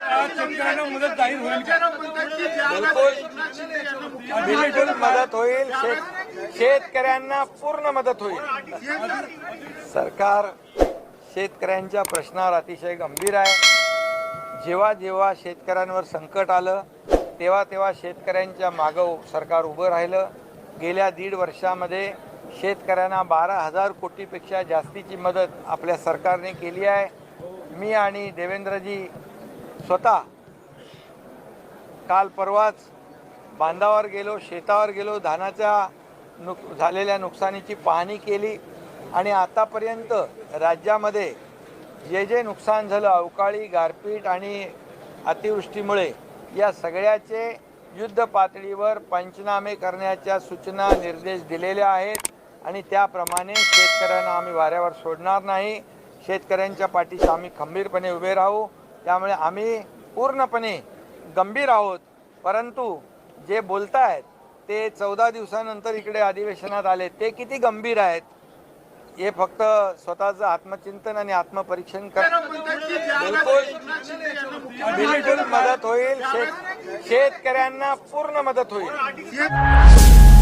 शेतकऱ्यांना मदत जाहीर होईल का? बिलकुल मदत होईल. शेतकऱ्यांना पूर्ण मदत होईल. सरकार शेतकऱ्यांच्या प्रश्नावर अतिशय गंभीर आहे. जेव्हा जेव्हा शेतकऱ्यांवर संकट आलं तेव्हा तेव्हा शेतकऱ्यांच्या मागं सरकार उभं राहिलं. गेल्या 1.5 वर्षामध्ये शेतकऱ्यांना 12,000 कोटीपेक्षा जास्तीची मदत आपल्या सरकारने केली आहे. मी आणि देवेंद्रजी स्वतः काल परवाच बांधावर गेलो, शेतावर गेलो, धानाच्या झालेल्या नुकसानीची पाहणी केली आणि आतापर्यंत राज्यामध्ये जे जे नुकसान झालं अवकाळी, गारपीट आणि अतिवृष्टीमुळे या सगळ्याचे युद्ध पातळीवर पंचनामे करण्याच्या सूचना निर्देश दिलेल्या आहेत आणि त्याप्रमाणे शेतकऱ्यांना आम्ही वाऱ्यावर सोडणार नाही. शेतकऱ्यांच्या पाठीशी आम्ही खंबीरपणे उभे राहू. त्यामुळे आम्ही पूर्णपणे गंभीर आहोत. परंतु जे बोलतायत ते 14 दिवसानंतर इकडे अधिवेशनात आले ते किती गंभीर आहेत हे फक्त स्वतःचं आत्मचिंतन आणि आत्मपरीक्षण बिलकुल मदत होईल. शेतकऱ्यांना पूर्ण मदत होईल.